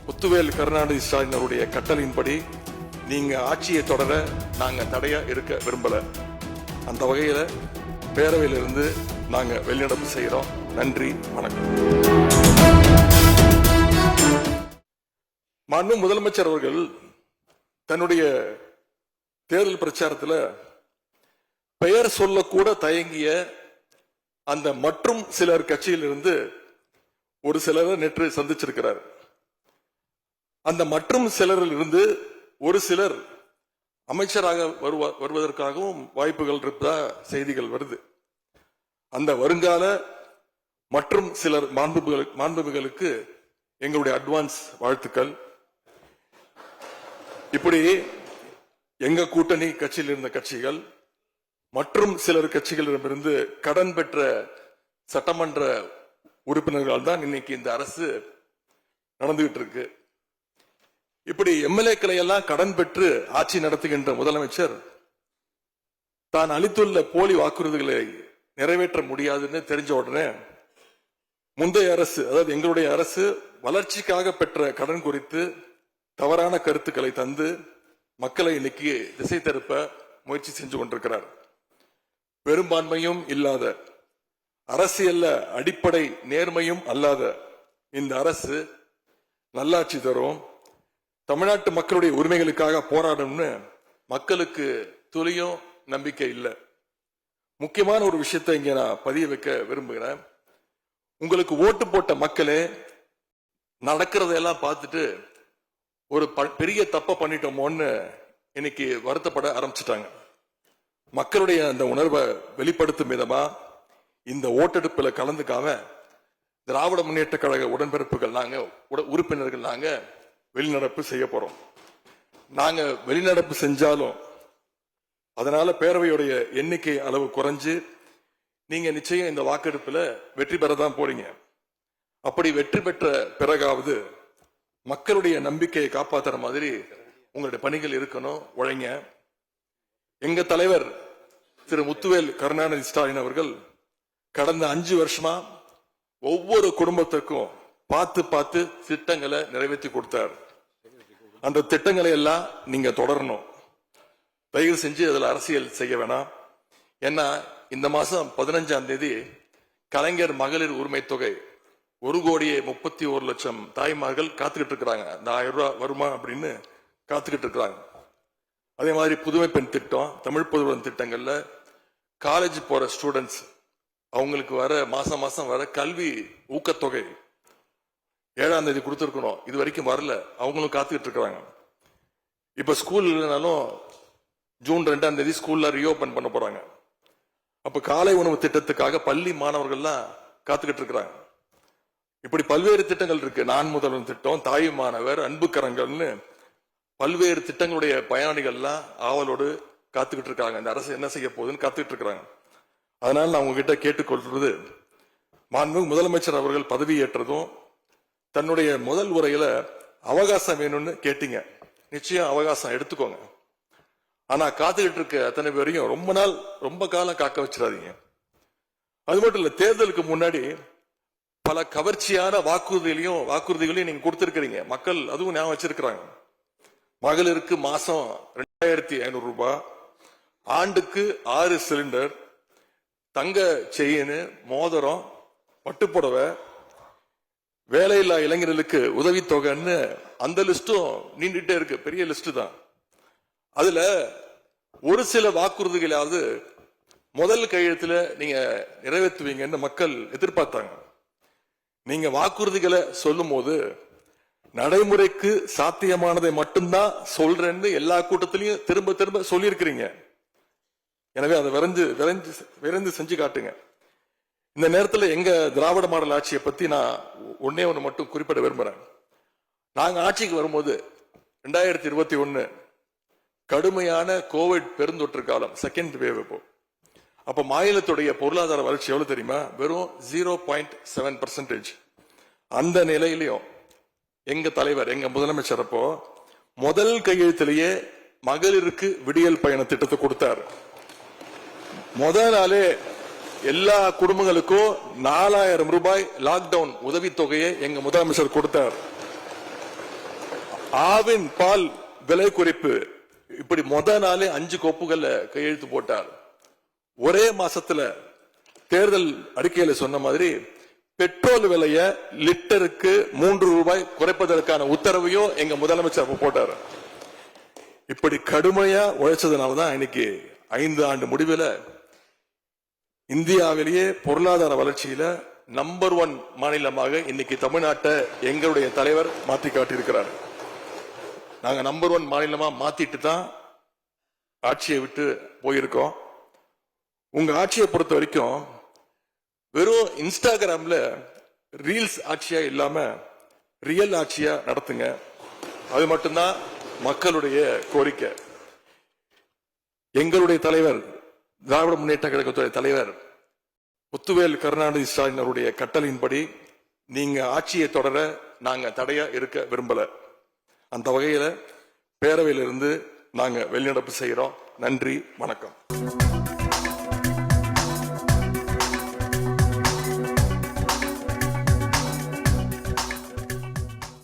முத்துவேல் கருணாநிதி ஸ்டாலின் அவருடைய கட்டளையின்படி நீங்க ஆட்சியை தொடர நாங்க தடையா இருக்க விரும்பல. அந்த வகையில பேரவையிலிருந்து நாங்க வெளிநடப்பு செய்யறோம். நன்றி, வணக்கம். மாண்பு முதலமைச்சர் அவர்கள் தன்னுடைய தேர்தல் பிரச்சாரத்தில் பெயர் சொல்லக்கூட தயங்கிய அந்த மற்றும் சிலர் கட்சியிலிருந்து ஒரு சிலரை நேற்று சந்திச்சிருக்கிறார். அந்த மற்றும் சிலரில் இருந்து ஒரு சிலர் அமைச்சராக வருவதற்காகவும் வாய்ப்புகள் இருப்பதா செய்திகள் வருது. அந்த வருங்கால மற்றும் சிலர் மாண்புகளுக்கு எங்களுடைய அட்வான்ஸ் வாழ்த்துக்கள். இப்படி எங்க கூட்டணி கட்சியில் இருந்த கட்சிகள் மற்றும் சிலர் கட்சிகளிடமிருந்து கடன் பெற்ற சட்டமன்ற உறுப்பினர்கள் தான் இன்னைக்கு இந்த அரசு நடந்துகிட்டு இருக்கு. இப்படி எம்எல்ஏக்களை எல்லாம் கடன் பெற்று ஆட்சி நடத்துகின்ற முதலமைச்சர் தான் அளித்துள்ள போலி வாக்குறுதிகளை நிறைவேற்ற முடியாதுன்னு தெரிஞ்ச உடனே முந்தைய அரசு, அதாவது எங்களுடைய அரசு, வளர்ச்சிக்காக பெற்ற கடன் குறித்து தவறான கருத்துக்களை தந்து மக்களை இன்னைக்கு திசை திருப்ப முயற்சி செஞ்சு கொண்டிருக்கிறார். பெரும்பான்மையும் இல்லாத, அரசியல்ல அடிப்படை நேர்மையும் அல்லாத இந்த அரசு நல்லாட்சி தரும், தமிழ்நாட்டு மக்களுடைய உரிமைகளுக்காக போராடும்னு மக்களுக்கு துளியும் நம்பிக்கை இல்லை. முக்கியமான ஒரு விஷயத்தை இங்க நான் பதிய வைக்க விரும்புகிறேன். உங்களுக்கு ஓட்டு போட்ட மக்களே நடக்கிறதையெல்லாம் பார்த்துட்டு ஒரு பெரிய தப்ப பண்ணிட்டோமோன்னு இன்னைக்கு வருத்தப்பட ஆரம்பிச்சுட்டாங்க. மக்களுடைய அந்த உணர்வை வெளிப்படுத்தும் விதமா இந்த ஓட்டெடுப்புல கலந்துக்காம திராவிட முன்னேற்ற கழக உடன்பிறப்புகள் நாங்க உறுப்பினர்கள் நாங்க வெளிநடப்பு செய்ய போறோம். நாங்க வெளிநடப்பு செஞ்சாலும் அதனால பேரவையுடைய எண்ணிக்கை அளவு குறைஞ்சு நீங்க நிச்சயம் இந்த வாக்கெடுப்புல வெற்றி பெறதான் போறீங்க. அப்படி வெற்றி பெற்ற பிறகாவது மக்களுடைய நம்பிக்கையை காப்பாற்றுற மாதிரி உங்களுடைய பணிகள் இருக்கணும், உழைங்க. எங்க தலைவர் திரு முத்துவேல் கருணாநிதி ஸ்டாலின் அவர்கள் கடந்த 5 வருஷமா ஒவ்வொரு குடும்பத்திற்கும் பார்த்து பார்த்து திட்டங்களை நிறைவேற்றி கொடுத்தார். அந்த திட்டங்களை எல்லாம் நீங்க தொடரணும். தயவு செஞ்சு அதுல அரசியல் செய்ய வேணாம். ஏன்னா இந்த மாசம் 15ஆம் தேதி கலைஞர் மகளிர் உரிமை தொகை 1,31,00,000 தாய்மார்கள் காத்துக்கிட்டு இருக்கிறாங்க. இந்த 1000 ரூபாய் வருமா அப்படின்னு காத்துக்கிட்டு இருக்கிறாங்க. அதே மாதிரி புதுமை பெண் திட்டம், தமிழ் புதுவன் திட்டங்கள்ல காலேஜ் போற ஸ்டூடெண்ட்ஸ் அவங்களுக்கு வர மாசம் மாசம் வர கல்வி ஊக்கத்தொகை 7ஆம் தேதி கொடுத்திருக்கணும். இது வரைக்கும் வரல, அவங்களும் காத்துக்கிட்டு இருக்கிறாங்க. இப்ப ஸ்கூல் இல்லைனாலும் ஜூன் 2ஆம் தேதி ஸ்கூல்ல ரீஓபன் பண்ண போறாங்க. அப்ப காலை உணவு திட்டத்துக்காக பள்ளி மாணவர்கள்லாம் காத்துக்கிட்டு இருக்கிறாங்க. இப்படி பல்வேறு திட்டங்கள் இருக்கு. நான் முதல்வன் திட்டம், தாய் மாணவர், அன்பு கரங்கள்னு பல்வேறு திட்டங்களுடைய பயனாளிகள்லாம் ஆவலோடு காத்துக்கிட்டு இருக்காங்க. இந்த அரசு என்ன செய்ய போகுதுன்னு காத்துக்கிட்டு இருக்கிறாங்க. அதனால நான் உங்ககிட்ட கேட்டுக்கொள்றது, மாண்புமிகு முதலமைச்சர் அவர்கள் பதவி ஏற்றதும் தன்னுடைய முதல் உரையில அவகாசம் வேணும்னு கேட்டீங்க. நிச்சயம் அவகாசம் எடுத்துக்கோங்க. ஆனா காத்துக்கிட்டு இருக்க அத்தனை பேரையும் ரொம்ப காலம் காக்க வச்சிடாதீங்க. அது மட்டும் இல்ல, தேர்தலுக்கு முன்னாடி பல கவர்ச்சியான வாக்குறுதிகளையும் நீங்க கொடுத்திருக்கிறீங்க. மக்கள் அதுவும் ஞாபகம் வச்சிருக்கிறாங்க. மகளிருக்கு மாசம் 2,500 ரூபாய், ஆண்டுக்கு 6 சிலிண்டர், தங்க செயின், மோதிரம், பட்டுப்புடவை, வேலையில்லா இளைஞர்களுக்கு உதவித்தொகைன்னு அந்த லிஸ்டும் நீண்டுட்டே இருக்கு. பெரிய லிஸ்ட் தான். அதுல ஒரு சில வாக்குறுதிகளாவது முதல் கையெழுத்துல நீங்க நிறைவேற்றுவீங்கன்னு மக்கள் எதிர்பார்த்தாங்க. நீங்க வாக்குறுதிகளை சொல்லும் போது நடைமுறைக்கு சாத்தியமானதை மட்டும்தான் சொல்றேன்னு எல்லா கூட்டத்திலையும் திரும்ப திரும்ப சொல்லியிருக்கிறீங்க. எனவே அதை விரைந்து செஞ்சு காட்டுங்க. இந்த நேரத்தில் எங்க திராவிட மாடல் ஆட்சியை பத்தி நான் ஒன்னே ஒன்று மட்டும் குறிப்பிட விரும்புறேன். நாங்க ஆட்சிக்கு வரும்போது 2021 கடுமையான கோவிட் பெருந்தொற்று காலம், செகண்ட் வேவ். அப்ப மாநிலத்துடைய பொருளாதார வளர்ச்சி எவ்வளவு தெரியுமா? வெறும் 0.7%. அந்த நிலையிலையும் எங்க தலைவர், எங்க முதலமைச்சர் அப்போ முதல் கையெழுத்திலேயே மகளிருக்கு விடியல் பயண திட்டத்தை கொடுத்தார். முதல் நாளே எல்லா குடும்பங்களுக்கும் 4,000 ரூபாய் லாக்டவுன் உதவித்தொகையை எங்க முதலமைச்சர் கொடுத்தார். ஆவின் பால் விலை குறைப்பு இப்படி நாளே 5 கோப்புகள்ல கையெழுத்து போட்டார். ஒரே மாசத்துல தேர்தல் அறிக்கையில சொன்ன மாதிரி பெட்ரோல் விலைய லிட்டருக்கு 3 ரூபாய் குறைப்பதற்கான உத்தரவையும் எங்க முதலமைச்சர் போட்டார். இப்படி கடுமையா உழைச்சதுனாலதான் இன்னைக்கு 5 ஆண்டு முடிவில் இந்தியாவிலேயே பொருளாதார வளர்ச்சியில நம்பர் 1 மாநிலமாக இன்னைக்கு தமிழ்நாட்டை எங்களுடைய தலைவர் மாற்றி காட்டியிருக்கிறார். நாங்க நம்பர் 1 மாநிலமா மாத்திட்டு தான் ஆட்சியை விட்டு போயிருக்கோம். உங்க ஆட்சியை பொறுத்த வரைக்கும் வெறும் இன்ஸ்டாகிராம்ல ரீல்ஸ் ஆட்சியா இல்லாம ரியல் ஆட்சியா நடத்துங்க. அது மட்டும்தான் மக்களுடைய கோரிக்கை. எங்களுடைய தலைவர் திராவிட முன்னேற்ற கழகத்துடைய தலைவர் முத்துவேல் கருணாநிதி ஸ்டாலின் அவருடைய கட்டளையின்படி நீங்க ஆட்சியை தொடர நாங்க தடையா இருக்க விரும்பல. அந்த வகையில பேரவையிலிருந்து நாங்க வெளிநடப்பு செய்யறோம். நன்றி, வணக்கம்.